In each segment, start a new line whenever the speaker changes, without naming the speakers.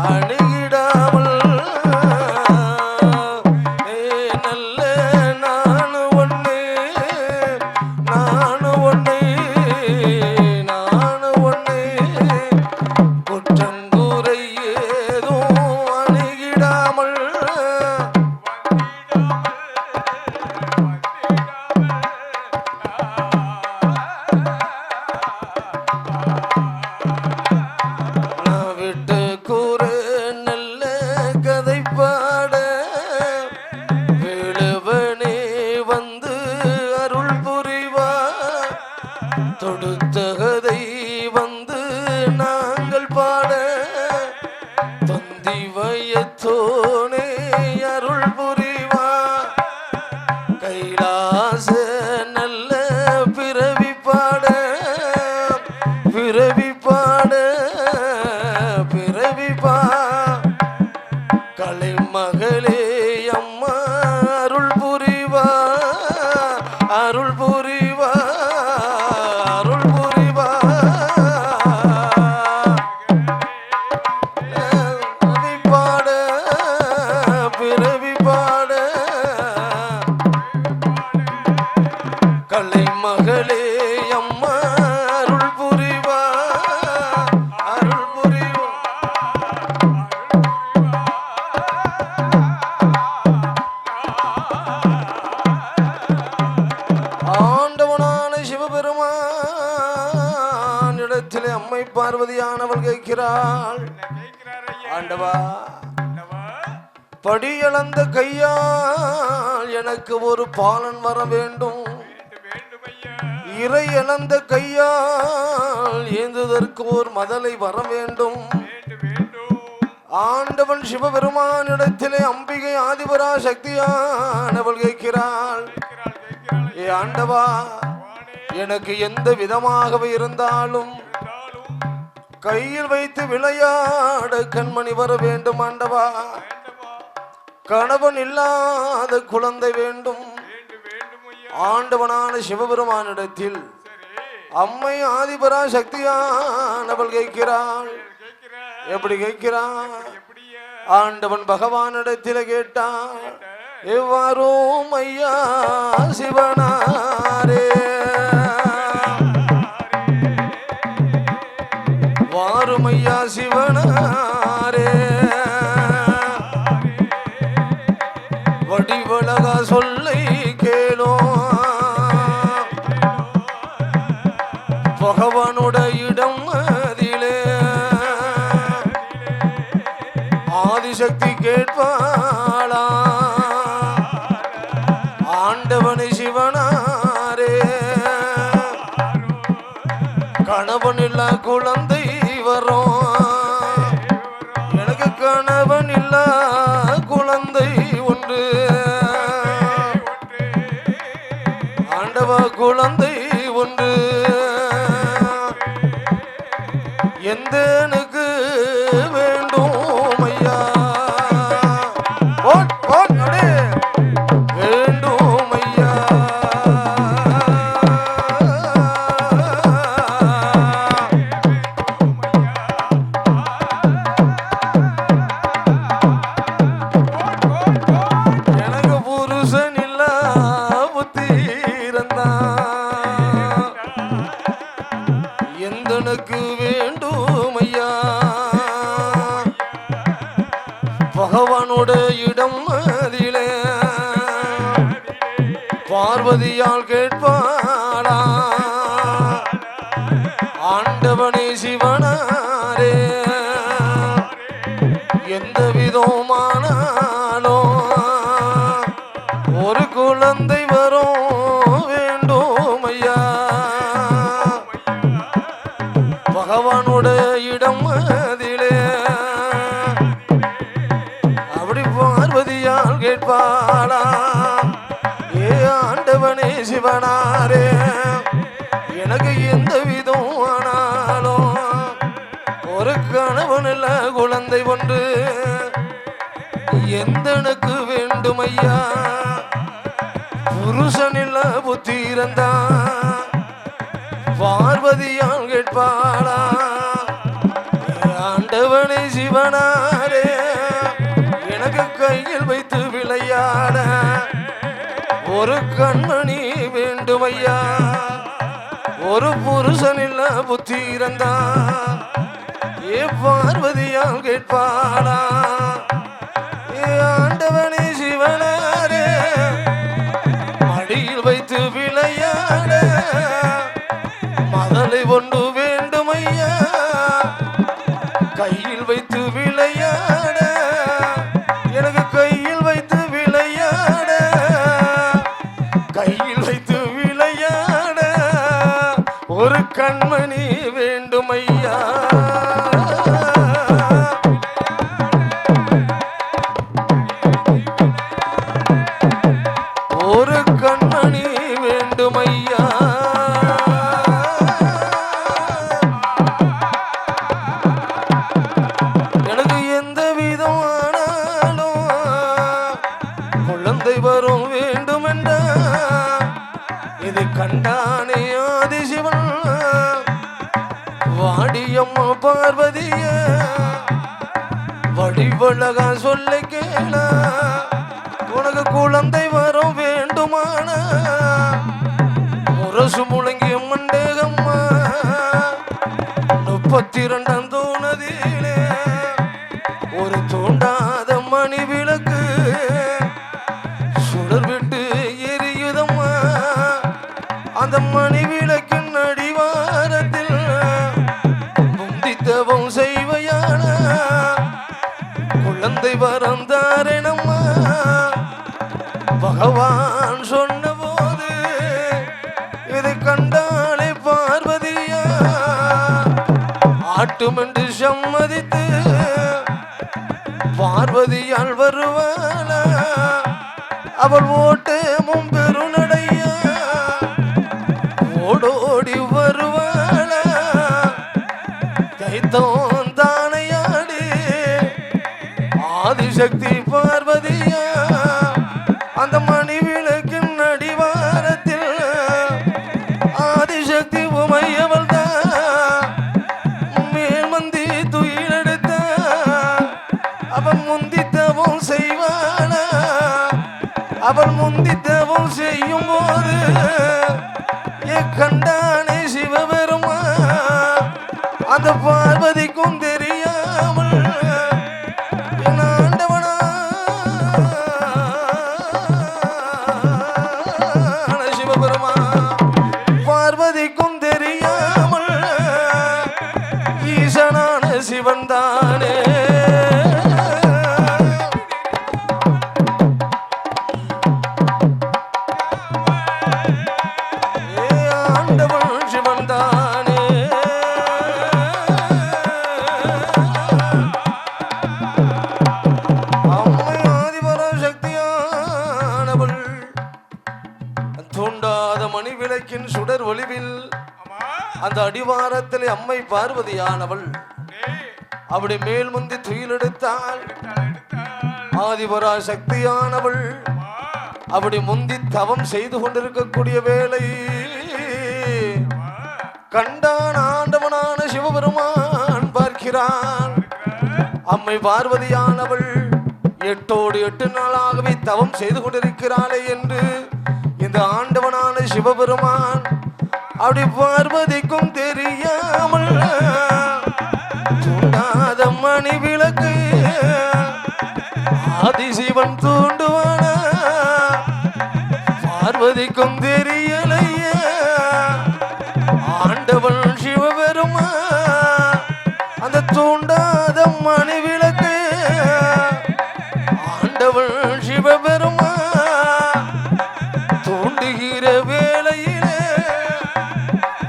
அணுகிடாமல் நல்ல நானு ஒண்ணு குற்றங்கூரை ஏதோ அணுகிடாமல் தொடுத்தகதை வந்து நாங்கள் பாட தொந்தி வயத்தோனே அருள் புரிவா கைலாச நல்ல பிறவி பாட கலைமகளே அம்மா அருள் புரிவா அருள் புரிவா கலைமகளே அம்மா அருள் புரிவா அருள் புரிவா ஆண்டவனான சிவபெருமான் இடத்திலே அம்மை பார்வதியானவள் கேட்கிறாள், ஆண்டவா படியளந்த கையால் எனக்கு ஒரு பாலன் வர வேண்டும், இறை இழந்த கையால் ஏந்துவதற்கு ஒரு மதலை வர வேண்டும். ஆண்டவன் சிவபெருமானிடத்திலே அம்பிகை ஆதிபரா சக்தியானவள் கேட்கிறாள், ஏ ஆண்டவா எனக்கு எந்த விதமாகவே இருந்தாலும் கையில் வைத்து விளையாட கண்மணி வர வேண்டும். ஆண்டவா கணவன் இல்லாத குழந்தை வேண்டும். ஆண்டவனான சிவபெருமானிடத்தில் அம்மை ஆதிபரா சக்தியானவள் கேட்கிறாள். எப்படி கேட்கிறாள்? ஆண்டவன் பகவானிடத்தில் கேட்டான், எவ்வாறும் ஐயா சிவனாரே வாரும் ஐயா சிவனாரே வடிவழகா சொல்லை கேளோ பகவானுடைய இடம் அதிலே ஆதிசக்தி கேட்பாளா, ஆண்டவனை சிவனாரே கணவன் இல்லா குழந்தை வரும், எனக்கு கணவன் இல்லா குழந்தை உண்டு, ஆண்டவா குழந்தை உண்டு, எந்த எனக்கு வேண்டும் ஐயா வேண்டும் ஐயா. எனக்கு புருஷன் இல்ல புத்தி இருந்தா எந்தனுக்கு வேண்டும் ஐயா, பகவானுடைய இடம் அதிலே பார்வதியால் கேட்பாளா, ஆண்டவனே சிவனாரே எந்த விதமானாலும் ஒரு குழந்தை வரும் வேண்டும் ஐயா, பகவானுடைய இடம் அதிலே அப்படி பார்வதியால் கேட்பாளா, ஏ ஆண்டவனே சிவனாரே எனக்கு எந்த விதம் ஆனாலும் ஒரு கணவன் இல்ல குழந்தை ஒன்று எந்தனுக்கு வேண்டும் ஐயா, புருஷன் இல்ல புத்தி இருந்தா பார்வதியால் கேட்பாளா, ஆண்டவனை சிவனாரே எனக்கு கையில் வைத்து விளையாட ஒரு கண்மணி வேண்டும் ஐயா. ஒரு புருஷன் இல்ல புத்தி இருந்தா ஏ பார்வதியால் கேட்பாளா? ஏ ஆண்டவனே சிவனாரே மடியில் வைத்து விளையாட மதலை ஒன்று வேண்டும் ஐயா. கையில் வைத்து விளையாட எனக்கு கையில் வைத்து விளையாட கையில் வைத்து விளையாட ஒரு கண்மணி வேண்டும் ஐயா. ஒரு கண்மணி வேண்டும் ஐயா. எனக்கு எந்த விதமானாலும் குழந்தை வரும் வேண்டும் என்ற இது கண்டானே ஆதிசிவன் வாடியம்மா பார்வதிய வடிவழகா சொல்ல கேள உனக்கு குழந்தை வரும் வேண்டுமான முரசு முழங்கிய மண்டகம்மா 32 தூணதிலே ஒரு தூண்டாத மணி விளக்கு சுடர் விட்டு எரியுதம்மா. அந்த மணி விளக்கின் அடிவாரத்தில் முந்தித்தவம் செய்வையான குழந்தை வரந்தாரணம்மா. பகவான் சொன்ன போது இதை கண்டாலே பார்வதியா ஆட்டுமென்று சம்மதித்து பார்வதியால் வருவாளா? அவள் ஓட்டமும் பெருநடையா ஓடோடி வருவாளா? கைத்தோன் தானையாடி ஆதிசக்தி பார்வதியா அந்த மணி விளக்கின் அடிவாரத்தில் ஆதிசக்தி உமையவள் தான் மேல் மந்தி துயிலெடுத்த அவன் முந்தித்தவும் செய்வாளா? அவள் முந்தித்தவும் செய்யும் போது கண்டானே சிவபெருமா அந்த பார்வதிக்கும் தெரியாமல் என் ஆண்டவனா சிவபெருமா பார்வதிக்கும் தெரியாமல் ஈசனான சிவன் தானே. தூண்டாத மணி விளக்கின் சுடர் ஒளிவில் அந்த அடிவாரத்தில் அம்மை பார்வதியானவள் அப்படி மேல் முந்தி துயிலெடுத்தாள். ஆதிபரா சக்தியானவள் அப்படி முந்தி தவம் செய்து கொண்டிருக்கக்கூடிய வேளை கண்டான் ஆண்டவனான சிவபெருமான் பார்க்கிறான். அம்மை பார்வதியானவள் 8 நாளாகவே தவம் செய்து கொண்டிருக்கிறாளே என்று இந்த ஆண்டவனான சிவபெருமான் அப்படி பார்வதிக்கும் தெரியாமல் தூண்டாத மணி விளக்கு ஆதிசிவன் தூண்டுவானா? பார்வதிக்கும் தெரியலையே ஆண்டவன் சிவபெருமான் அந்த தூண்டாத மணி விளக்கு ஆண்டவன் சிவபெருமான் தூண்டுகிற வேளையிலே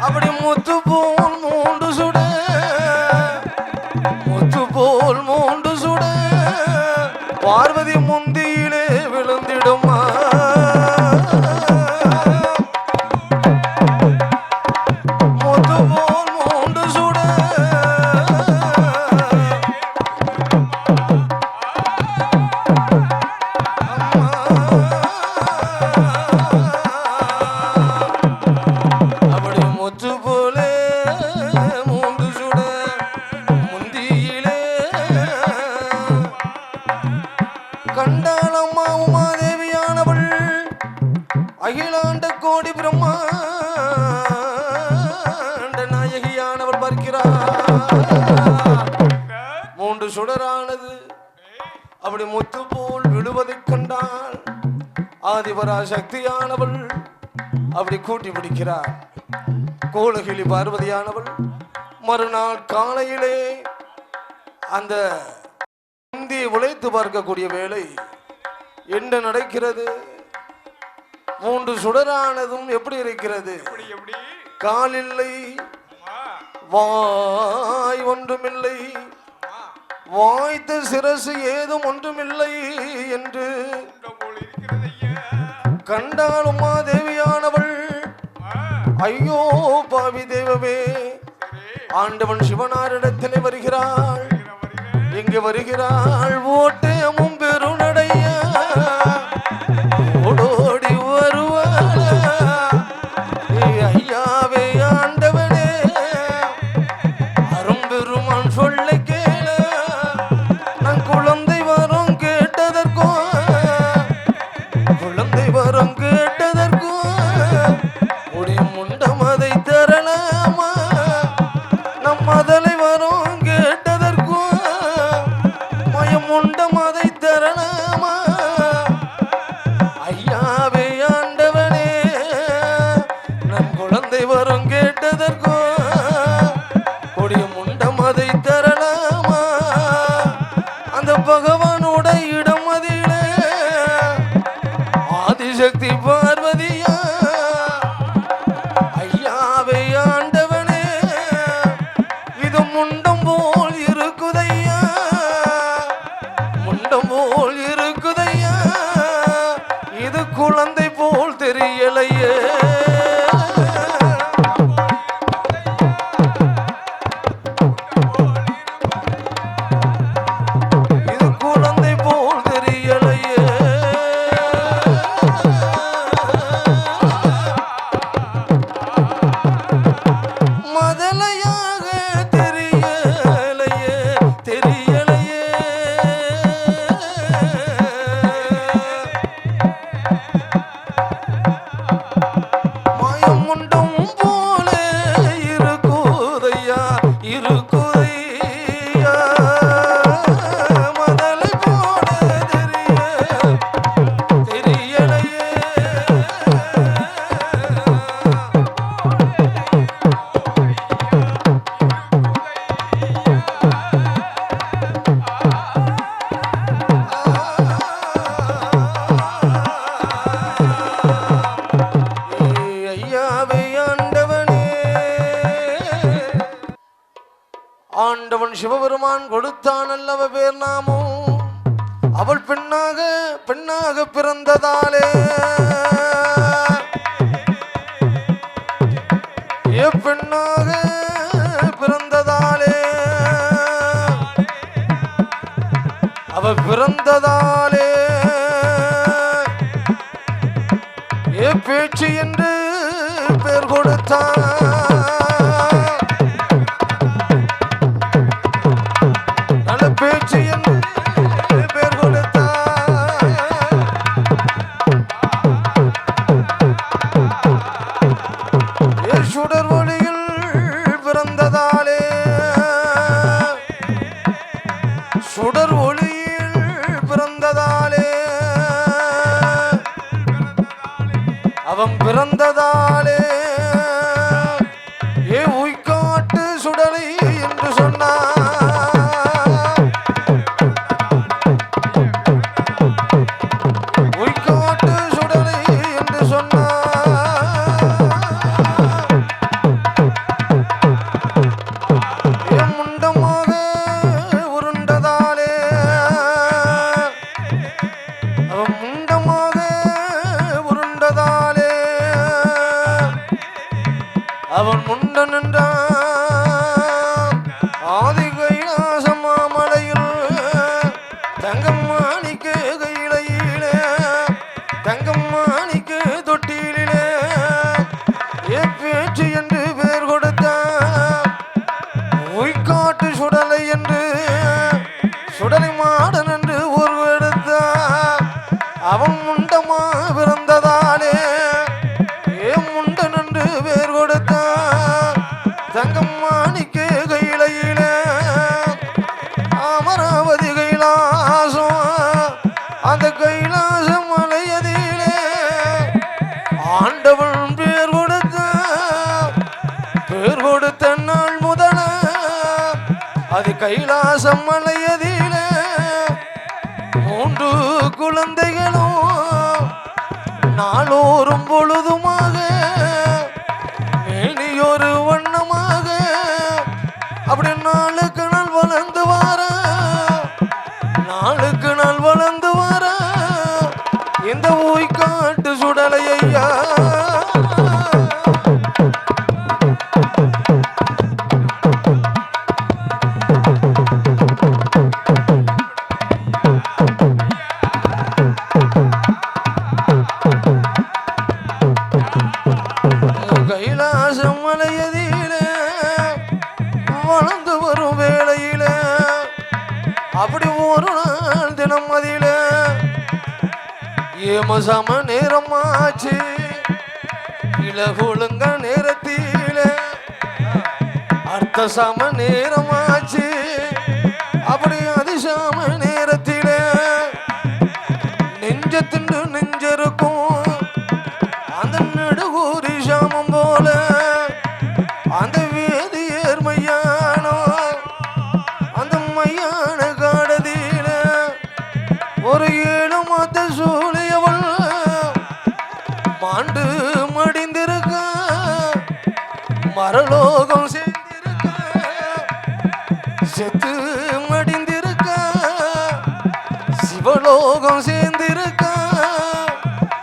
அப்படி முத்து போல் மூண்டு சுட முத்து போல் மூண்டு சுட பார்வதி முந்தியிலே விழுந்திடுமா? சுடரானது அப்படி முத்து போல் விழுவதைக் கண்டால் ஆதிபரா சக்தியானவள் அப்படி கூட்டி பிடிக்கிறார். கோலகிளி பார்வதியானவள் மறுநாள் காலையிலே அந்த இந்தியை உழைத்து பார்க்கக்கூடிய வேலை என்ன நடக்கிறது? 3 சுடரானதும் எப்படி இருக்கிறது? காலில்லை, வாய் ஒன்றுமில்லை, வாய்த்த சிரசு ஏதும் ஒன்றுமில்லை என்று கண்டால் உமாதேவியானவள் ஐயோ பாவி தெய்வமே, ஆண்டவன் சிவனாரிடத்திலே வருகிறாள். இங்கு வருகிறாள் ஓட்டமும் பெருநடைய ஓடோடி வருவாள். ஐயாவே ஆண்டவனே அரும்பெருமான் சொல்ல கேள, நான் குழந்தை வரும் கேட்டதற்கும் குழந்தை வரும் கேட்டதற்கும் முடியும் உண்டம் அதை தரலாமா, நம் மதலை வரும் கேட்டதற்கும் மயம் உண்டம் அதை தரலாமா. ஐயாவே ஆண்டவனே நம் குழந்தை வரும் கேட்டதற்கும் முடியும் உண்டம் அதை தரலாமா. அந்த பகவானோட இடம் அதிலே ஆதிசக்தி பார்வதியா. ஐயாவே ஆண்டவனே இது முண்டம் போல் இருக்குதையா, முண்டம் போல் இருக்குதையா, இது குழந்தை போல் தெரியலையே. இது குழந்தை போல் தெரியலையே. மதலையாக தெரியலையே தெரியலையே. மாயம் உண்டும் போல இருக்குதையா இருக்குதையா, மதலை போல தெரியலையே. ஐயாவே ஆண்டவனே, ஆண்டவன் சிவபெருமான் கொடுத்தான் அல்லவ பேர் நாமும், அவள் பெண்ணாக பெண்ணாக பிறந்ததாலே பெண்ணாக பிறந்ததாலே அவ பிறந்ததாலே பேச்சு என்று பேர் கொடுத்தான். நல்ல பேச்சு என்று பேர் கொடுத்தான். சுடர் ஒளியில் பிறந்ததாலே சுடர் ஒளியில் பிறந்ததாலே அவன் பிறந்ததாலே உய்காட்டு சுடலை என்று சொன்னான். உய்காட்டு சுடலை என்று சொன்னான். முண்டமாக உருண்டதாலே அவன் முண்டமாக உருண்டதாலே கைலாசம் மலையதில 3 குழந்தைகளும் நாளோறும் பொழுதுமாக மேனியொரு வண்ணமாக அப்படி நாளுக்கு நாள் வளர்ந்து வார நாளுக்கு நாள் வளர்ந்து வார இந்த ஊய்க்காட்டு சுடலை ஐயா கைலாசம் மலையதில வளர்ந்து வரும் வேளையில அப்படி ஒரு நாள் தினம் அதில ஏமசம நேரமாச்சு இளகுழுங்க நேரத்தில அர்த்த சம நேரமாச்சு அப்படி அதிசம நேரத்தில நெஞ்சத்தின் நெஞ்சிருக்கும் அந்த நடுகூரி சாமம் போல அந்த வேதியர் மையானோ அந்த மையான காடதியில ஒரு 7 மாத சூழியவள் மாண்டு மடிந்திருக்க மரலோகம் சேர்ந்திருக்க செத்து மடிந்திருக்க சிவலோகம் சேர்ந்திருக்க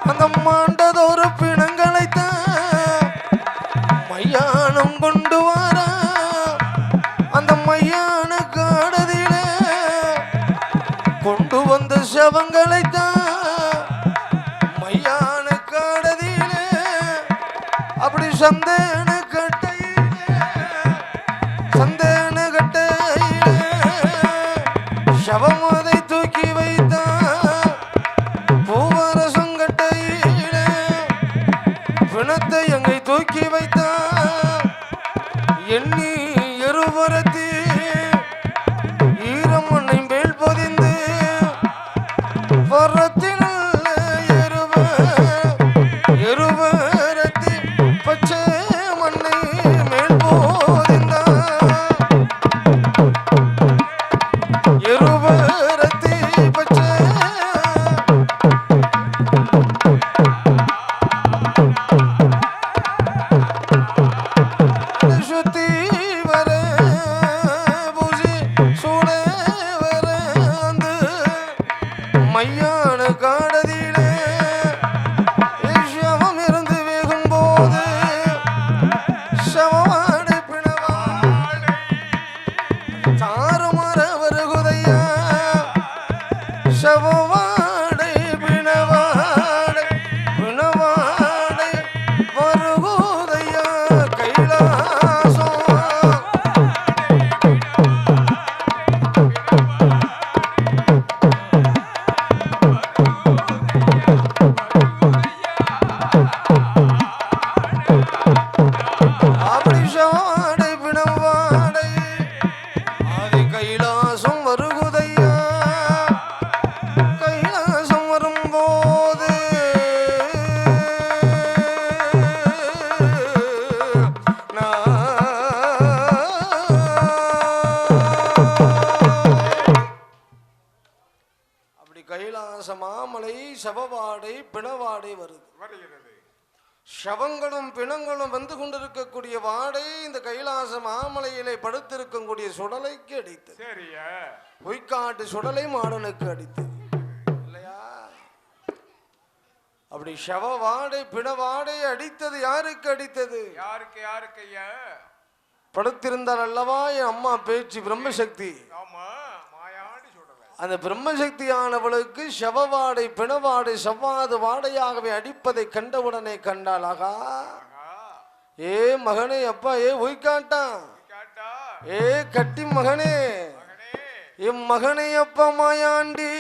அந்த மாண்டதொரு பிணங்களைத்த மையானம் கொண்டு வர அந்த மையான காடதில கொண்டு வந்த சவங்களைத்த மையான காடதில அப்படி சந்தேன கட்டையில சவம் அதை தூக்கி வைத்தான் பூவரசம் கட்டையில பிணத்தை எங்கை தூக்கி வைத்தான் எண்ணி எருவரத்தி ஈரமண்ணை மேல் பொதிந்து வரத்தின் எருவரத்தி பச்சை மண்ணை மேல் போதிந்தான் எருவரத்தி பச்சை சுத்தி வர பூசி சூட வர அந்த மையான காடதியில சவம் இருந்து வேகும் போது சவமாடு பிணவாடு தாறுமாற வருகுதையா சவமாடை பிணவாடை பிணவாடை வருகுதையா கைலாசம் அப்படி சவாடை பிணவாடை ஆதி கைலாசம் வருகுதையா கைலாசம் வரும்போது அப்படி கைலாச மாமலை சவவாடை பிணவாடை வருகிறது. சவங்களும் பிணங்களும் வந்து கொண்டிருக்கக்கூடிய வாடை இந்த கைலாச மாமலையிலே படுத்திருக்கக்கூடிய சுடலைக்கு அடித்தது. பொய்க்காட்டு சுடலை மாடனுக்கு அடித்தது இல்லையா? அப்படி சவ வாடை பிணவாடை அடித்தது யாருக்கு அடித்தது?
யாருக்கு ஐயா?
படுத்திருந்தால் அல்லவா என் அம்மா பேச்சு பிரம்மசக்தி. அந்த பிரம்மசக்தியானவளுக்கு சவவாடை பிணவாடை செவ்வாது வாடையாகவே அடிப்பதை கண்டவுடனே கண்டாளாகா, ஏ மகனே, அப்பா, ஏ ஒய்காட்டா, ஏ கட்டி மகனே, என் மகனே, அப்பா மாயாண்டி,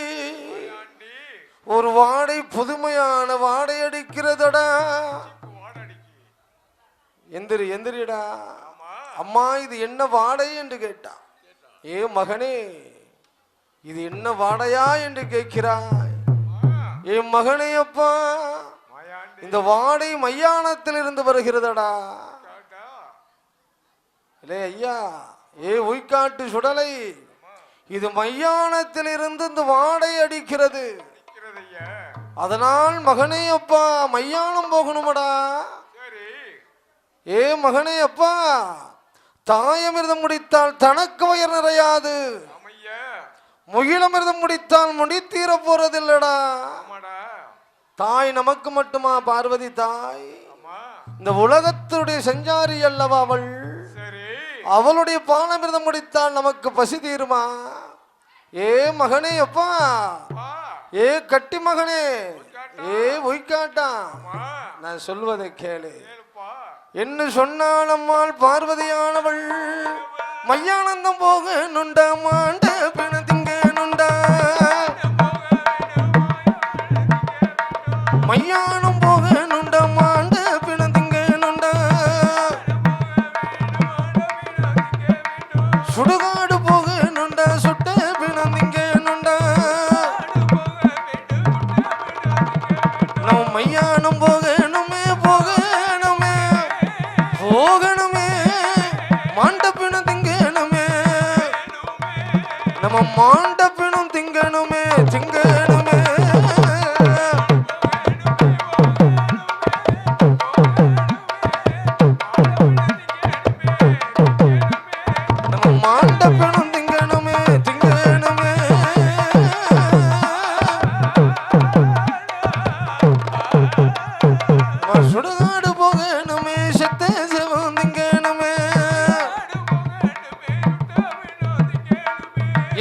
ஒரு வாடை புதுமையான வாடை அடிக்கிறதடா. எந்திரிடா அம்மா, இது என்ன வாடை என்று கேட்டா. ஏ மகனே, இது என்ன வாடையா என்று கேட்கிறாய். என் மகனே, அப்பா, இந்த வாடை மையானத்தில் இருந்து வருகிறதடா. இல்லை ஐயா, ஏ உய்காட்டு சுடலை, இது மையானத்தில் இருந்து இந்த வாடை அடிக்கிறது. அதனால் மகனே அப்பா மையானம் போகணுமடா. ஏ மகனே அப்பா, தாயமிர்தம் முடித்தால் தனக்கு வயர் நிறையாது, முகிலமிர்தம் முடித்தால் முடித்தீர போறதில்லடா. தாய் நமக்கு மட்டுமா பார்வதி தாய்? இந்த உலகத்துடைய செஞ்சாரி அல்லவா அவள்? அவளுடைய பானமிர்தம் முடித்தால் நமக்கு பசி தீருமா? ஏ மகனே அப்பா, ஏ கட்டி மகனே, ஏ உய்காட்டா, நான் சொல்வதை கேளு. என்ன சொன்னால் அம்மாள் பார்வதியானவள் மையானந்தம் போக நுண்டா மாண்ட பிண திங்க நுண்டா, மையானம் போக நுண்டா மாண்ட பிண திங்க நுண்டா, சுடுகாடு போக நுண்டா சுட்ட பிண திங்க நுண்டா, நம்ம மையானம் போகணுமே போகணுமே போகணுமே, மாண்ட பிணம் திங்கணுமே, நம்ம மாண்ட பிணம் திங்கணுமே திங்கணுமே. நம்ம மாண்ட பிணம் திங்கணுமே திங்கணுமே. சுடுகாடு போகணுமே செத்த சிவம் திங்கணுமே.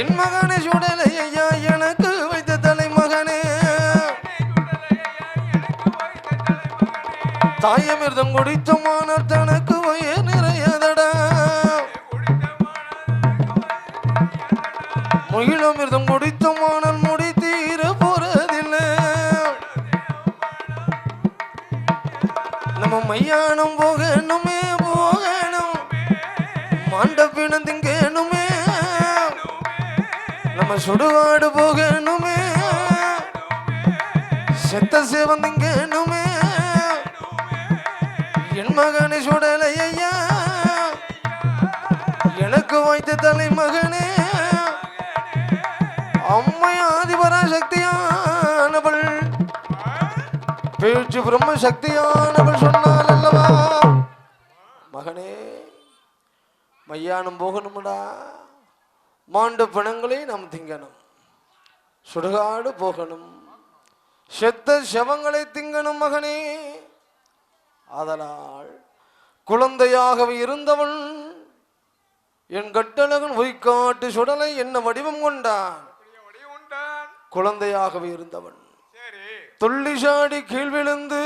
என் மகனே சுடலை ஐயா எனக்கு வைத்த தலைமகனே, தாயமிர்தம் குடித்தமானார் தனக்கு வயர் நிறையதடா, முகிலமிர்தம் குடித்தமானால் முடி தீர போறதில்லை. நம்ம மையானம் போகணுமே போகணும், மாண்ட பிணம் திங்கணுமே, நம்ம சுடுகாடு போகணுமே செத்த சேவம் திங்கணுமே. என் மகனை சுடலை ஐயா எனக்கு வைத்த தலைமகனே, அம்மை ஆதிபரா சக்தியானவள் பேச்சு பிரம்ம சக்தியானவள் சொன்னால் அல்லவா, மகனே மையானம் போகணும்டா, மாண்ட பிணங்களை நாம் திங்கணும், சுடுகாடு போகணும், செத்த சவங்களை திங்கணும் மகனே. அதனால் குழந்தையாகவே இருந்தவன் என் கட்டழகன் உய்காட்டு சுடலை என்ன வடிவம் கொண்டான்? குழந்தையாகவே இருந்தவன் துள்ளி சாடி கீழ் விழுந்து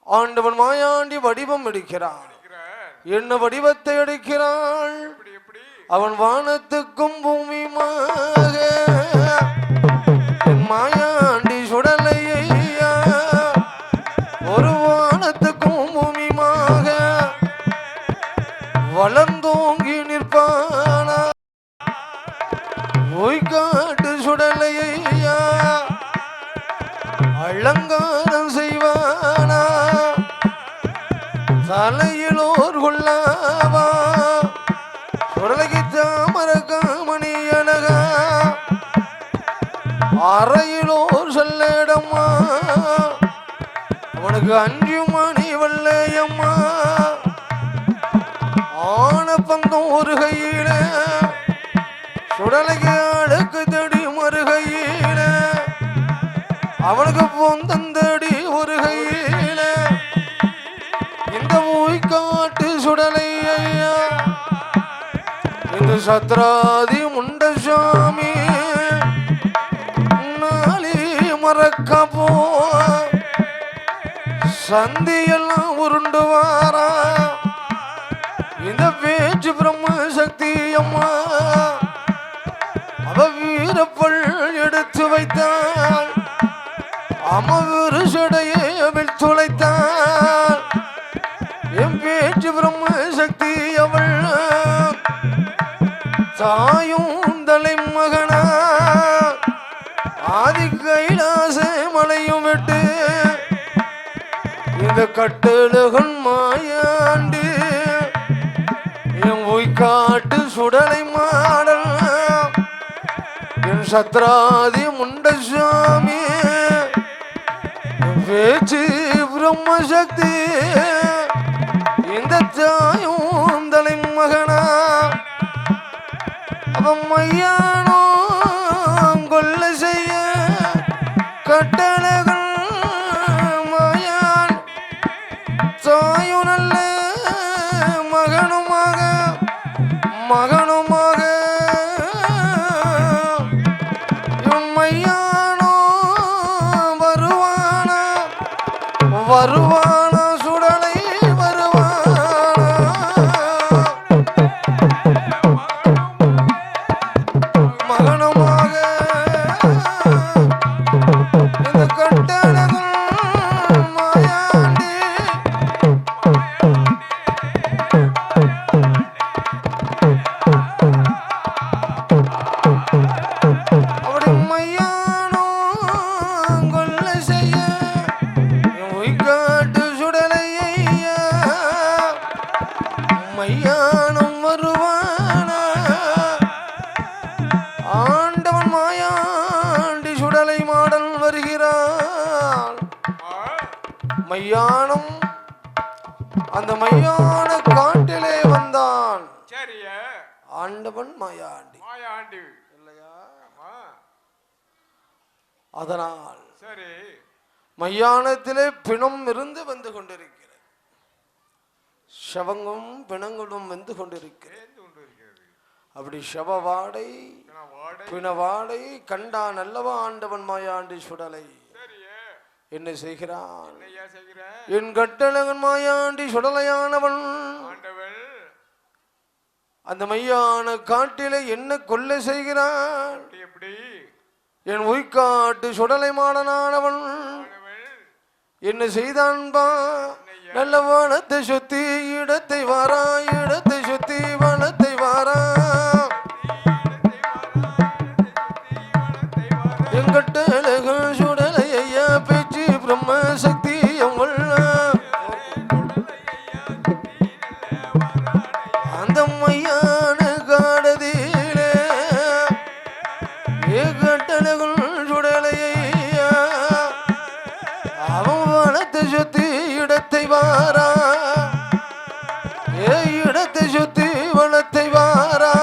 ஆண்டவன் மாயாண்டி வடிவம் எடுக்கிறான். என்ன வடிவத்தை எடுக்கிறாள்? அவன் வானத்துக்கும் பூமியுமாக மாயாண்டி சுடலையா, ஒரு வானத்துக்கும் பூமியுமாக வளர்ந்தோங்கி நிற்பானா, உய்காட்டு சுடலையா அலங்காரம் செய்வானா, தலையிலோர் கொள்ளாவா, சுடலைக்கு தாமர காமணி அழகா, அறையிலோர் செல்லடம்மா, அவனுக்கு 5 மணி வல்லையம்மா, ஆன பந்தம் ஒரு கையில, சுடலைக்கு அழுக்கு தடி மறு கையில, அவனுக்கு பொந்தந்தடி ஒரு கையில. இந்த உய்காட்டு சுடலை ஐயா இந்த சத்ராதி முண்டசாமி நாளி மறக்க போ சந்தியெல்லாம் உருண்டு வாரா. இந்த பேச்சு பிரம்ம சக்தி அம்மா அவ வீரப்பள் எடுத்து வைத்தாள், அமவிரு சடையை அவள் துளைத்தாள். என் பேச்சு பிரம்ம சக்தி அவள் தாயும் தலைமகனா, ஆதி கைலாச மலையும் விட்டு இந்த கட்டழகன் மாயாண்டி என் சுடலை மாடல் என் சத்ராதி முண்டசாமி பேச்சு பிரம்மசக்தி இந்த தாயும் தலை மகனா அவன் மையானோ கொல்ல செய்ய கட்டளைகள் மாயான் தாயும் நல்ல மகனுமாக இவன் மையானோ வருவானா சுடலை வருவானா மகனுமாக இந்த கட்டளைகள் மாயாண்டி அப்படி மையானோ கொல்ல செய்ய காட்டு சுடலையா மையானம் வருவானா ஆண்டவன் மாயாண்டி சுடலை மாடல் வருகிறான் மையானம் அந்த மையான காட்டிலே வந்தான் ஆண்டவன் மாயாண்டி இல்லையா அதனால் சரி மையானத்திலே பிணம் இருந்து வந்து கொண்டிருக்கிறது சவங்கும் பிணங்களும் வந்து கொண்டிருக்கிறது அப்படி சவவாடை பிணவாடை கண்டான் அல்லவா ஆண்டவன் மாயாண்டி சுடலை என்ன செய்கிறான் என் கட்டழகன் மாயாண்டி சுடலையானவன் அந்த மையான காட்டிலே என்ன கொல்ல செய்கிறான் என் உய்காட்டு சுடலை மாடனானவன் என்ன செய்தான்பா நல்ல வானத்தை சுத்தி இடத்தை வாரா இடத்தை சுத்தி வானத்தை வாரா எங்கட்ட அழகன் சுடலை ஐயா பேச்சு பிரம்ம சக்தி அந்த மையான காடதிலே ஏகட்டழகன் சுடலையா அவன் வானத்தை சுத்தி இடத்தை வாரா இடத்தை சுத்தி வனத்தை வாரா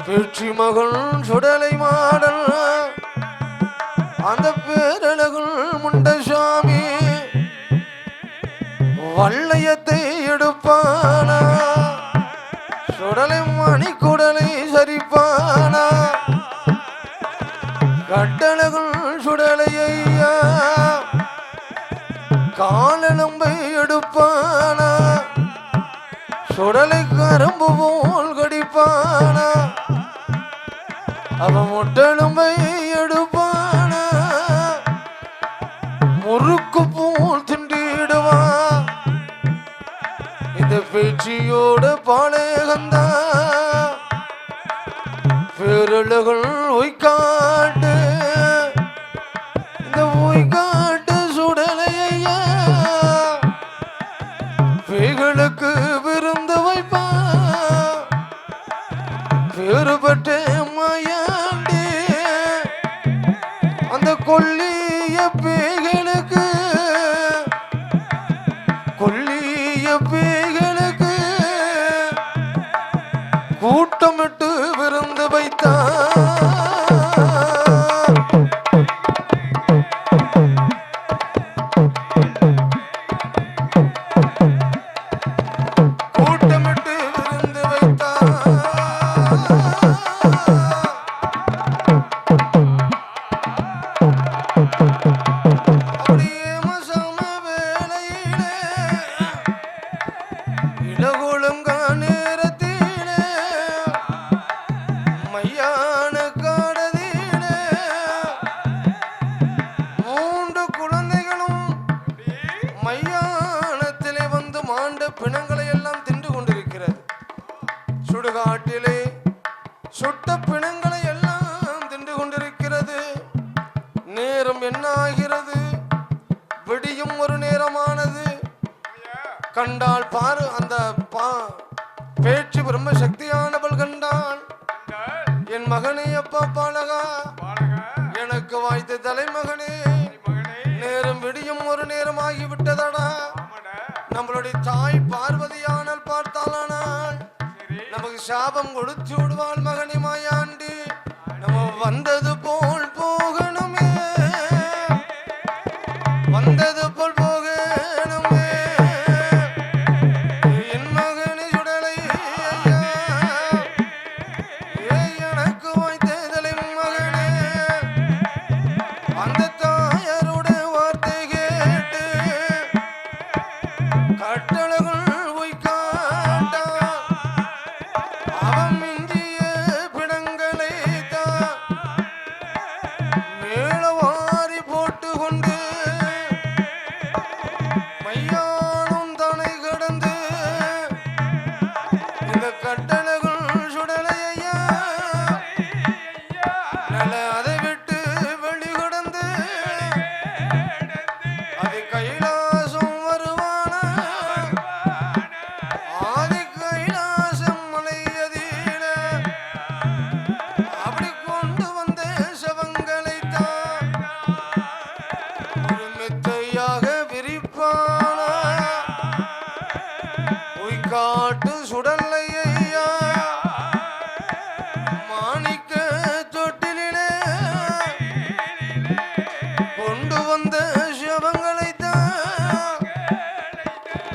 பேச்சு மகன் சுடலை மாடல் அந்த பேரழகன் முண்டசாமி வள்ளையத்தை எடுப்பானா சுடலை மணி குடலை சரிப்பானா கட்டழகன் சுடலையா காலெலும்பை எடுப்பானா சுடலை கரும்பு போல் கடிப்பானா அவன் முட்டெலும்பை எடுப்பானா முறுக்கு போல் திண்டிடுவான் இந்த பேச்சியோட பாலேகந்தா பேரழகன் ஒய்காட்டு இந்த ஒய்காட்டு சுடலையா பேய்களுக்கு விருந்து வைப்பான் பேறுபட்ட மாயாண்டி அந்த கொல்லிய பேய்களுக்கு கூட்டமிட்டு விருந்து வைத்தான் கூட்டமிட்டு விருந்து வைத்தான் அப்படியே மசம வேளையிலே இடகுளங்க நேரத்திலே மையான காடதிலே 3 குழந்தைகளும் மையானத்திலே வந்து மாண்ட பிணங்களை எல்லாம் தின்று கொண்டிருக்கிறது. சுடுகாட்டிலே சுட்ட பிணங்களை எல்லாம் தின்று கொண்டிருக்கிறது. நேரம் என்ன ஆகிறது? விடியும் ஒரு நேரமானது. கண்டால் பாரு அந்த பேச்சு பிரம்ம சக்தியானவள் கண்டான். என் மகனே அப்பா பாலகா, எனக்கு வாய்த்த தலைமகனே, நேரம் விடியும் ஒரு நேரமாகி விட்டதடா. நம்மளுடைய தாய் பார்வதியானால் பார்த்தாலானால் நமக்கு சாபம் கொடுத்து விடுவாள். மகனே மாயாண்டி, நம்ம வந்தது போல் போகணுமே, வந்தது போல் போகணுமே. என் மகனை சுடலை எனக்கு வாய்த்ததலை மகனே, அந்த தாயருடைய வார்த்தை கேட்டு கட்டளகள் உய்காட்டா. அவன் மிஞ்சிய பிடங்களை தான் மேலவாரி போட்டு கொண்டு மையானும் தனை கடந்து இந்த கட்டளகள் சுடலையா நல்ல அதை விட்டு வெளிகடந்து அது கைலாசம் வருவான. ஆதி கைலாசம் மலையதீன அப்படி கொண்டு வந்த சவங்களை தான் ஒரு மெத்தையாக விரிப்பான. உய்காட்டு சுடலையா மாணிக்க தொட்டிலே கொண்டு வந்த சவங்களை தான்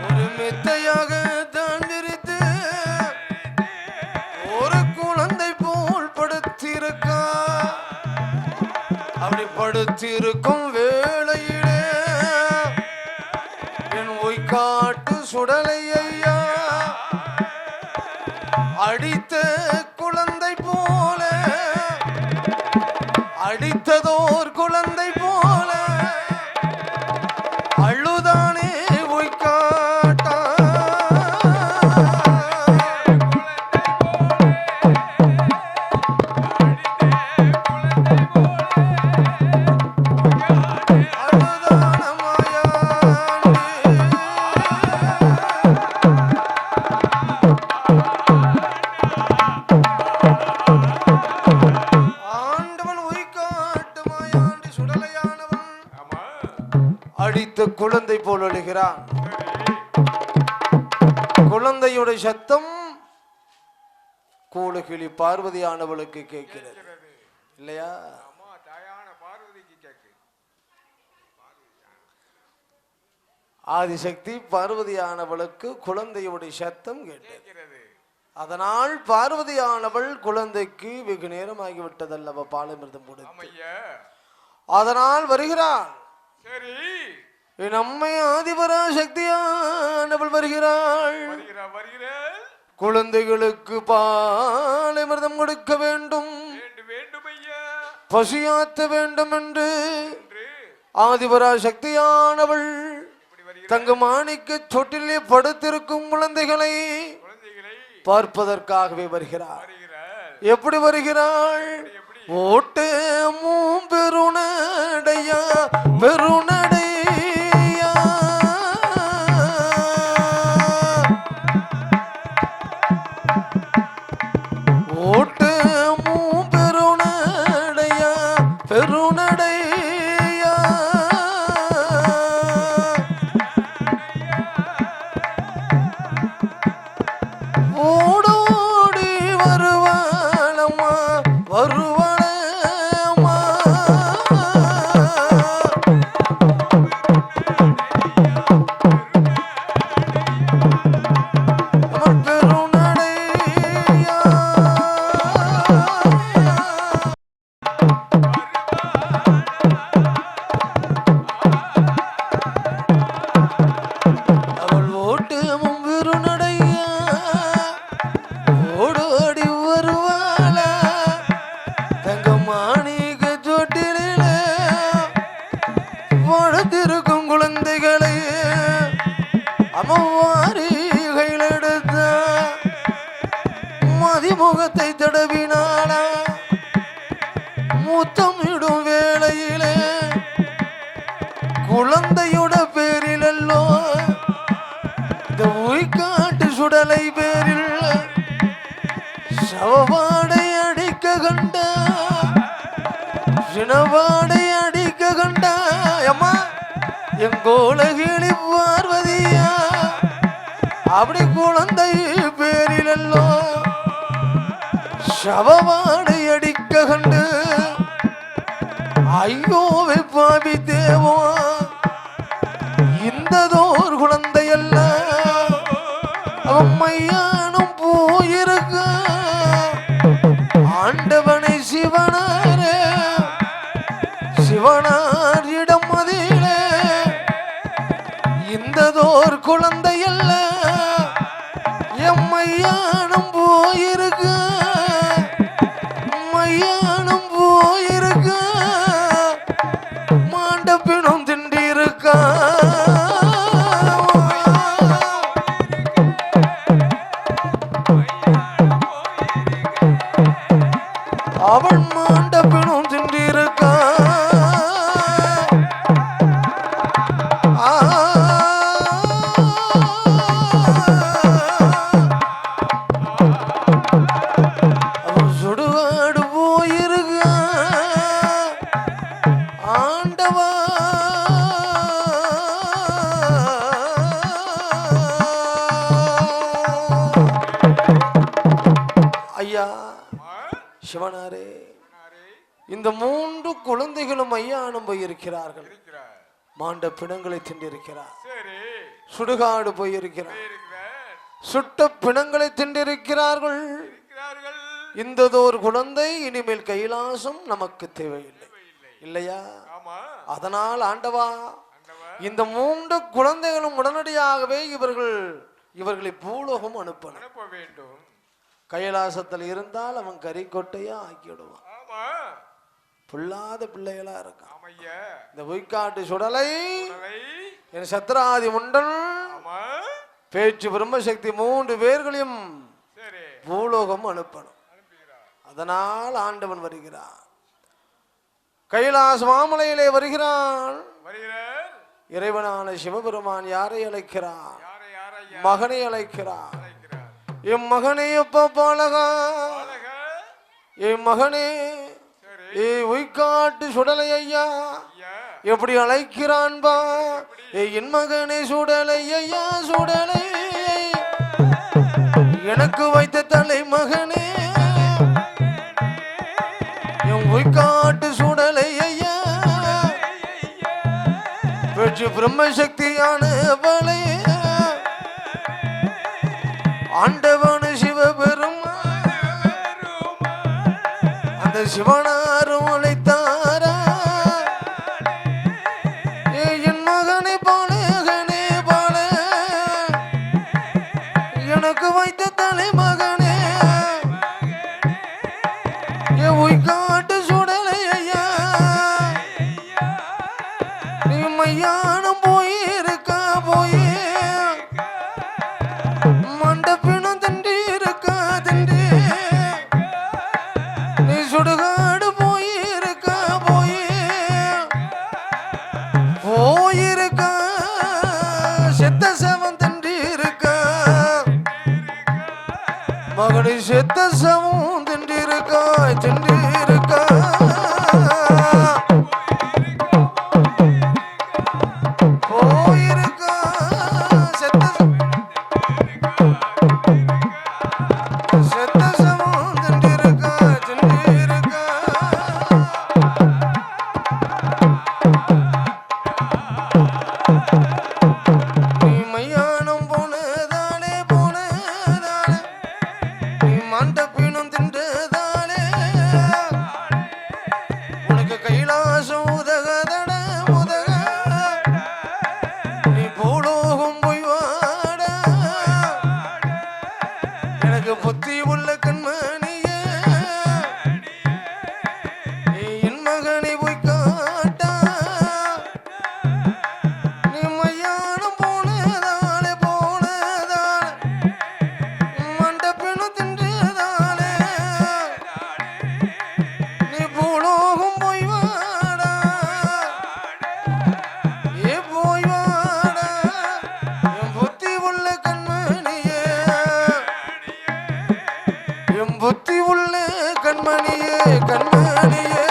ஒரு மெத்தையாக தான் விரித்து ஒரு குழந்தை போல் படுத்திருக்கா. அப்படி படுத்திருக்கும் வேளையிலே என் உய்காட்டு சுடலையா அடித்த குழந்தை போல, அடித்ததோர் குழந்தை போல அழுதானே உய்காட்டா. அழுதான மாயாண்டி, ஆண்டவன் உய்காட்டு மாயாண்டி சுடலையானவன் அடித்த குழந்தை போல் அழுகிறான். குழந்தையுடைய சத்தம் கூடுகிளி பார்வதியானவளுக்கு கேட்கிறது இல்லையா? ஆதிசக்தி பார்வதியானவளுக்கு குழந்தையுடைய சத்தம் கேட்டது. அதனால் பார்வதியானவள் குழந்தைக்கு வெகு நேரமாகிவிட்டதல்லவா பாலமிர்தம் கொடுத்து, அதனால் வருகிறாள். என் அம்மை ஆதிபரா சக்தியானவள் வருகிறாள். குழந்தைகளுக்கு பாலமிர்தம் கொடுக்க வேண்டும், பசியாத்த வேண்டும் என்று ஆதிபரா சக்தியானவள் தங்க மாணிக்க தொட்டிலே படுத்திருக்கும் குழந்தைகளை பார்ப்பதற்காகவே வருகிறார். எப்படி வருகிறாள்? ஓட்டு பெருநடையா பெருநடையா ஓட்டு பெருநடையா பெருநடையா ஓடோடி வருவாளம்மா வருவாளம்மா கண்ட சினவாடை அடிக்க கண்ட அம்மா எங்கோலகிளி பார்வதியா அப்படி குழந்தை பேரிலல்லோ சவவாடை அடிக்க கண்டு ஐயோவை பாவி தேவோ இந்ததோர் குழந்தை அல்ல அவன் மையானும் போயிருக்க ஆண்டவனை சிவனாரே சிவனார் இடம் அதிலே இந்ததோர் குழந்தை அல்ல எம்மையானும் போயிருக்க மையானும் போயிருக்க மாண்டப்பினும் திண்டிருக்கா அவன் மாண்டப்பினும் திண்டிருக்கா அவன் சுடுகாடு போயிருக்க ஆண்டவா ஐயா சிவனாரே இந்த 3 குழந்தைகளும் ஐயானும் போயிருக்கிறார்கள் மாண்ட பிணங்களை திண்டிருக்கிறார் சுடுகாடு போயிருக்கிறார் சுட்ட பிணங்களை திண்டிருக்கிறார்கள் இந்ததோர் குழந்தை இனிமேல் கைலாசம் நமக்கு தேவையில்லை இல்லையா அதனால் ஆண்டவா இந்த 3 குழந்தைகளும் உடனடியாகவே இவர்களை பூலோகம் அனுப்ப வேண்டும் கைலாசத்தில் இருந்தால் அவன் கறிக்கொட்டையா ஆக்கிடுவான் புல்லாத பிள்ளைகளா இருக்கான் இந்த பொய்க்காட்டு சுடலை என் சத்ராதி முண்டன் பேச்சு பிரம்மசக்தி 3 பேர்களையும் பூலோகம் அனுப்பணும் அதனால் ஆண்டவன் வருகிறான் கைலாச மாமலையிலே வருகிறான் இறைவனான சிவபெருமான் யாரை அழைக்கிறான் மகனை அழைக்கிறான் என் மகனே அப்பா பாலகா என் மகனே உய்காட்டு சுடலை ஐயா எப்படி அழைக்கிறான்பா என் மகனே சுடலை ஐயா சுடலை எனக்கு வைத்த தலை மகனே என் உய்காட்டு சுடலை ஐயா பெற்று பிரம்மசக்தியான பலை ஆண்டவன் சிவபெருமான் அந்த சிவனாரும் அழைத்தாரா என் மகனை பாலகனே பால எனக்கு வைத்த தலை மகனே உய்காட்டு சுடலை ஐயா நீ மையானம் போயிருக்க போயே மண்டப்பினும் திண்டி இருக்கா திண்டி நீ சுடுகாடு போயிருக்கா போயிருக்கா செத்த சவம் திண்டி இருக்கா மகனை செத்த சவம் திண்டி இருக்கா போயிருக்கா செத்த மையானம் போனதாலே நீ மாண்ட பீனம் தின்றதாலே கண்மணியே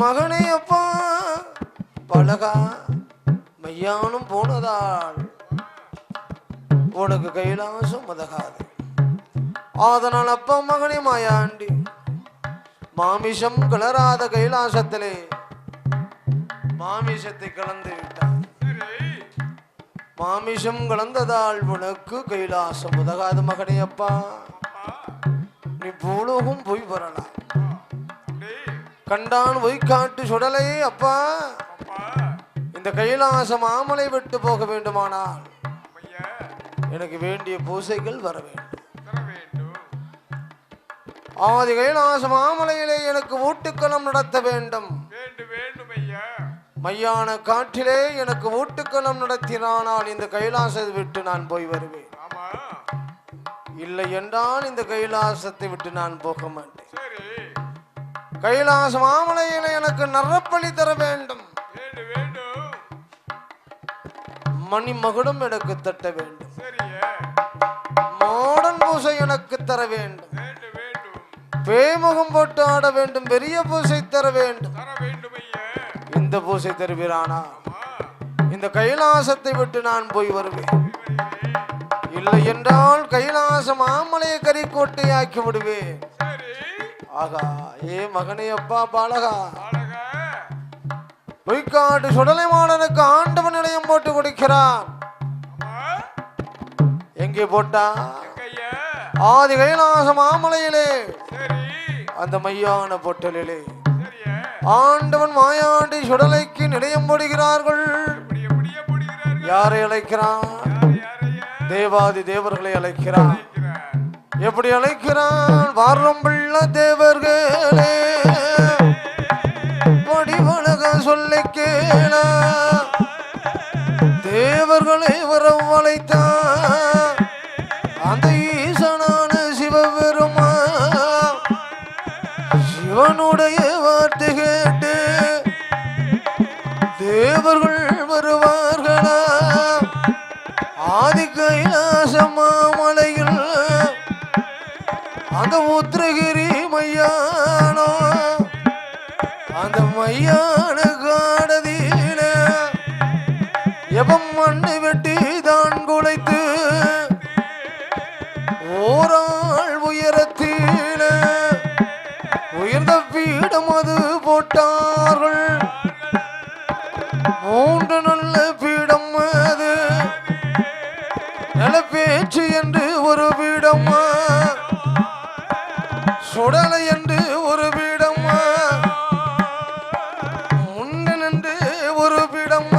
மகனே அப்பா பலகா மையானும் போனதால் உனக்கு கைலாசம் உதகாது. அதனால் அப்பா மகனே மாயாண்டி மாமிசம் கிளறாத கைலாசத்திலே மாமிசத்தை கலந்து விட்டார். மாமிசம் கலந்ததால் உனக்கு கைலாசம் உதகாது மகனே அப்பா. நீ பூலோகம் போய் வரலாம். கண்டான் பொய்க்காட்டு சுடலை அப்பா. இந்த கைலாச மாமலை விட்டு போக வேண்டுமானால் எனக்கு வேண்டிய பூசைகள் வர வேண்டும். ஆதி கைலாச மாமலையிலே எனக்கு ஊட்டுக்களம் நடத்த வேண்டும். மையான காற்றிலே எனக்கு ஊட்டுக்களம் நடத்தினானால் இந்த கைலாசத்தை விட்டு நான் போய் வருவேன். இல்லை என்றால் இந்த கைலாசத்தை விட்டு நான் போக மாட்டேன். கைலாச மாமலையில எனக்கு நரப்பலி தர வேண்டும். மணி மகுடம் எனக்கு தட்ட வேண்டும். மாடன் பூசை எனக்கு தர வேண்டும். பேமுகம் போட்டு ஆட வேண்டும். பெரிய பூசை தர வேண்டும். இந்த பூசை தருவீரானா இந்த கைலாசத்தை விட்டு நான் போய் வருவேன். இல்லை என்றால் கைலாச மாமலையை கரிக்கோட்டை ஆக்கி விடுவேன். ஆகா ஏ மகனே அப்பா பாலகா பொய்க்காட்டு சுடலை மாடனுக்கு ஆண்டவன் நிலையம் போட்டு கொடுக்கிறான். எங்கே போட்டா ஆதி கைலாச மாமலையிலே அந்த மையான பொட்டலிலே ஆண்டவன் மாயாண்டி சுடலைக்கு நிலையம் போடுகிறார்கள். யாரை அழைக்கிறான்? தேவாதி தேவர்களை அழைக்கிறான். எப்படி அழைக்கிறான்? வாரம் பிள்ள தேவர்களே வடிவழக சொல்லை கேள தேவர்களை வரம் அழைத்தான். அந்த ஈசனான சிவபெருமா சிவனுடைய வார்த்தை கேட்டு தேவர்கள் வருவார்களா? ஆதி கைலாச மாமலையில் அந்த உத்திரகிரி மையானோ அந்த மையான காடதியில எவம் மண்ணை வெட்டி தான் குலைத்து ஓராள் உயரத்தில உயர்ந்த பீடம் அது போட்டார்கள். 3 நல்ல பீடம் அது நிலப்பேச்சு என்று ஒரு பீடம், சுடலை என்று ஒரு பீடம், முன்னன் என்று ஒரு பீடம்,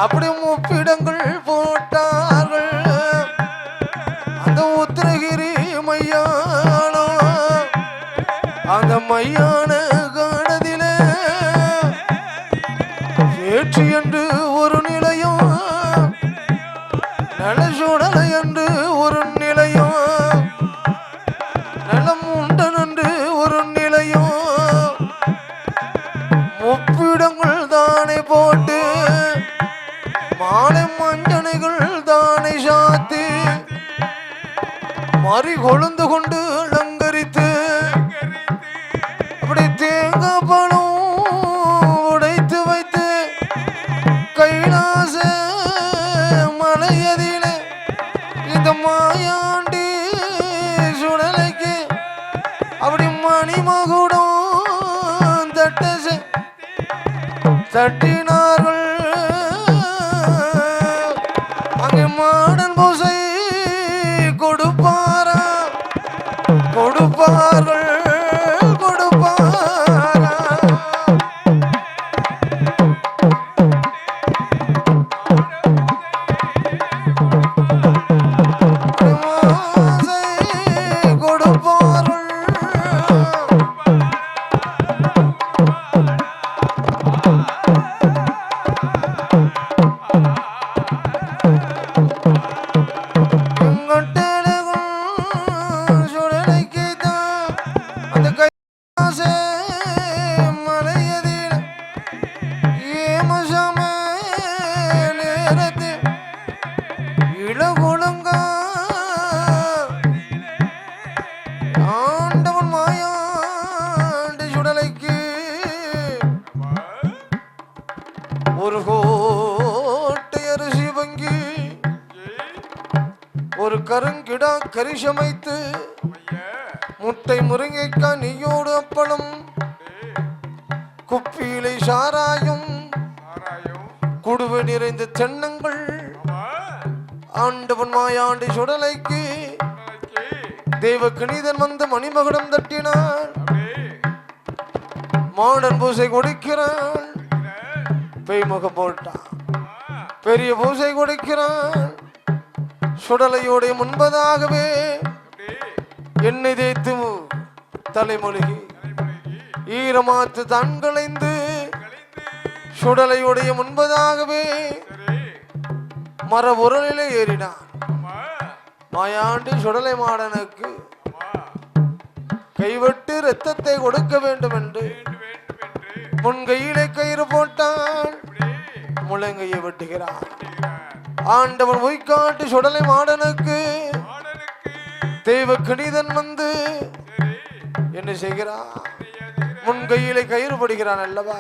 அப்படி 3 பீடங்கள் போட்டார்கள். அந்த உத்திரகிரி மையானோ அந்த மையான காடதிலே ஏற்று என்று ஒரு நிலையம், நலசுடலை என்று ஒரு நிலையம், நலம் உண்டன் என்று ஒரு நிலையம், 3 பீடங்கள் தானே போட்டு மாலை மஞ்சனைகள் தானே சாத்தி மறி கொழுந்து கொண்டு அலங்கரித்து அப்படி தேங்காய் பழம் உடைத்து வைத்து கைலாச மலையதிலே இந்த மாயாண்டி சுடலைக்கு அப்படி மணிமகுடம் தட்டினார்கள். அங்கே மாடன் பூசை கொடுப்பாரா? கொடுப்பார்கள் கொடுப்பாரா? கொடுப்பார்கள் சுடலை கிடா கறி சமைத்து முட்டை முருங்கைக்காய் நெய்யோடு அப்பளம் குப்பியிலை சாராயம் குடுவை நிறைந்த தென்னங்கள் ஆண்டவன் மாயாண்டி சுடலைக்கு தேவ கணிதன் வந்து மணிமகுடம் தட்டினான். மாடன் பூசை கொடுக்கிறான். பெய்முகம் போட்டான். பெரிய பூசை கொடுக்கிறான். சுடலையோடைய முன்பதாகவே எண்ணெய் தேய்த்து தலைமொழிகி ஈரமாத்து தான் களைந்து சுடலையுடைய முன்பதாகவே மர உரலிலே ஏறினான். மாயாண்டி சுடலை மாடனுக்கு கைவிட்டு இரத்தத்தை கொடுக்க வேண்டும் என்று முன்கையிலே கயிறு போட்டான். முழங்கையை வெட்டுகிறான். ஆண்டவன் உய்காட்டி சுடலை மாடனுக்கு தெய்வ கணிதன் வந்து என்ன செய்கிறான்? முன்கையிலே கயிறு படுகிறான் அல்லவா?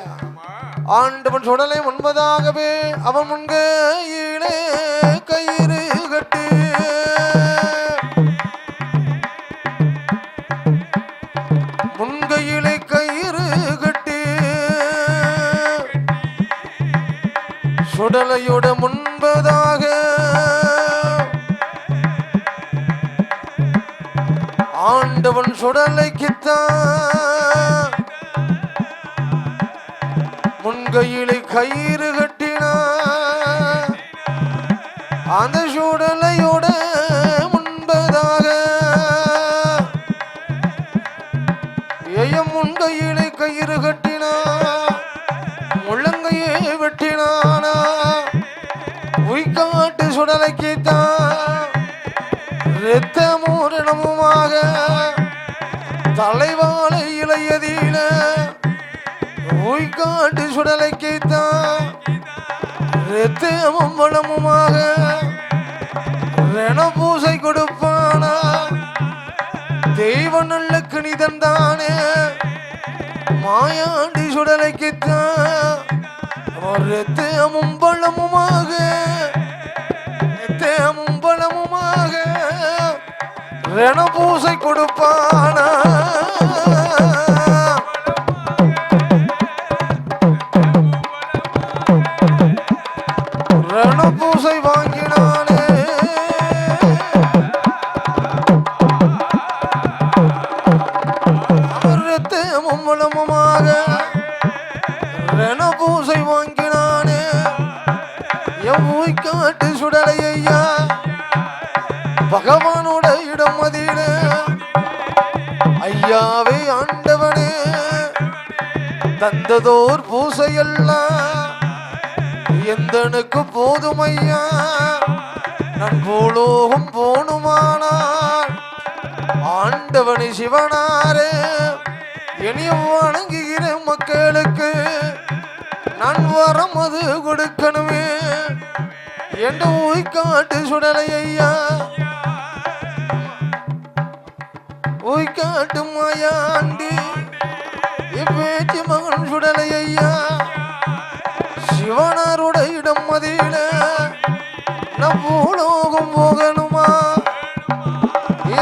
ஆண்டவன் சுடலை முன்பதாகவே அவன் முன்கையிலே கயிறு கட்டி முன்கையிலே கயிறு கட்டி சுடலையோட முன்பதாக ஆண்டவன் சுடலைக்குத்தான் முன்கையிலே கயிறு கட்டினான். அந்த சுடலையோட முன்பதாக முன்கையிலே கயிறு கட்டினான். முள்ளங்கையே வெட்டினானா. உய்காட்டு சுடலைக்குத்தான் இரத்தமூரணமுமாக தலைவாழை இளையதில உய்காட்டு சுடலைக்குத்தான் இரத்தமும் வளமுமாக ரணபூசை கொடுப்பானா. தெய்வ நல்ல கணிதன் தானே மாயாண்டி சுடலைக்குத்தான் இரத்தமும் பலமுமாக இரத்தமும் பலமுமாக ரணபூசை கொடுப்பானா. ரணபூசை வாங்கினானே. இரத்தமும் பலமுமாக ரணபூசை வாங்கினானே. எவ்வுய்காட்டு சுடலையா பகவானோட இடம் அதில ஐயாவே ஆண்டவனே தந்ததோர் பூசையெல்லாம் எந்தனுக்கு போதும் ஐயா. நான் பூலோகம் போனுமானான் ஆண்டவனை சிவனாரே இனிய வணங்குகிற மக்களுக்கு நான் வரம் அது கொடுக்கணுமே என்று உய்காட்டு சுடலை ஐயா. உய்காட்டு மாயாண்டி இப்பேச்சு மகன் சுடலை ஐயா சிவனாரோட இடம் மதியில நம் பூலோகம் போகணுமா?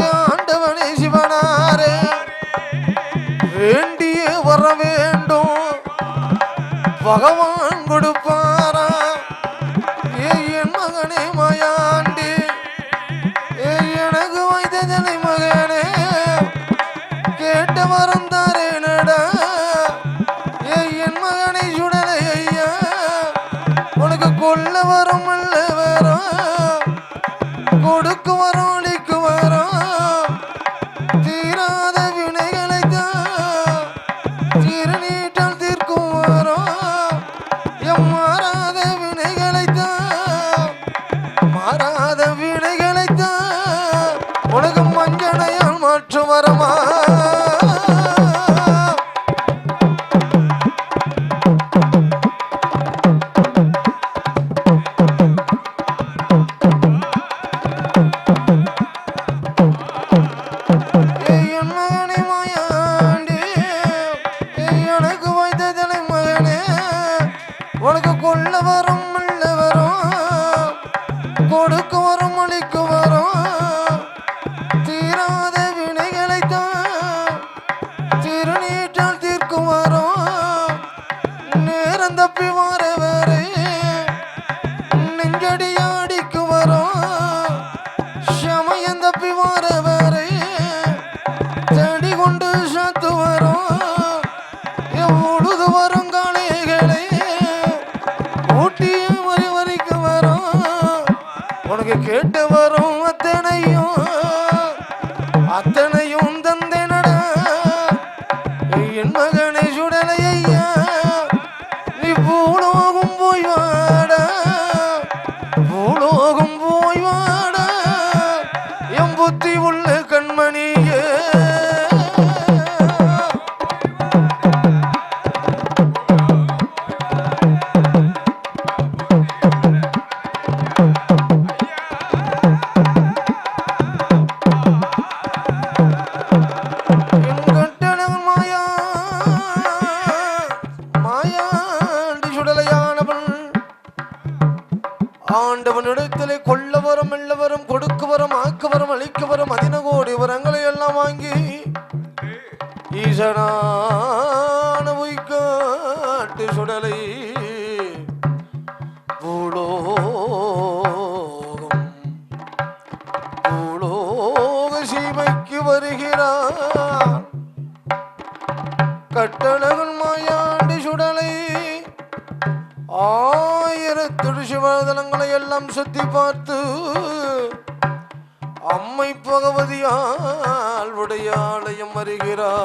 ஆண்டவனே சிவனாரே வேண்டிய வர வேண்டும் பகவான் கொடுப்பாரா? என் மகனே மாயாண்டி எனக்கு வைத்ததனை மகனே கேட்ட வரம் தாரேனடா. என் மகனை சுடலை ஐயா உனக்கு கொல்ல வரும் அல்ல வரும் கொடுக்க வரும் அளிக்கு வரும் தீராத வினைகளைத்தான் திருநீட்டால் தீர்க்கும் வரும் மாறாத வினைகளைத்தான் மாறாத வினைகளைத்தான் உனக்கு மஞ்சனையால் மாற்று வரமா? உனக்கு கொள்ள வரும் அல்ல வரும் கொடுக்க வரும் அளிக்கு வரும் கொண்டு சத்து வரும் உழுது வரும் காளைகளை ஊட்டிய வரி வரிக்கு வரும் உனக்கு கேட்டு வரும் அத்தனையும் தந்தேனடா என் மகனை சுடலை ஐயா நீ பூலோகம் போய் வாடா பூலோகம் போய் வாடா என் புத்தி உள்ள கண்மணியே ஆண்டவனிடத்திலே கொள்ள வரும் மெல்ல வரும் கொடுக்க வரும் ஆக்க வரும் அழிக்க வரும் 10 கோடி வரங்களை எல்லாம் வாங்கி ஈசனான உய்காட்டு சுடலை பூலோக சீமைக்கு வருகிறார் கட்டழகன் மாயாண்டி சுடலை 1000 சிவதலங்களை எல்லாம் சுத்தி பார்த்து அம்மை பகவதியால் உடைய ஆலயம் வருகிறார்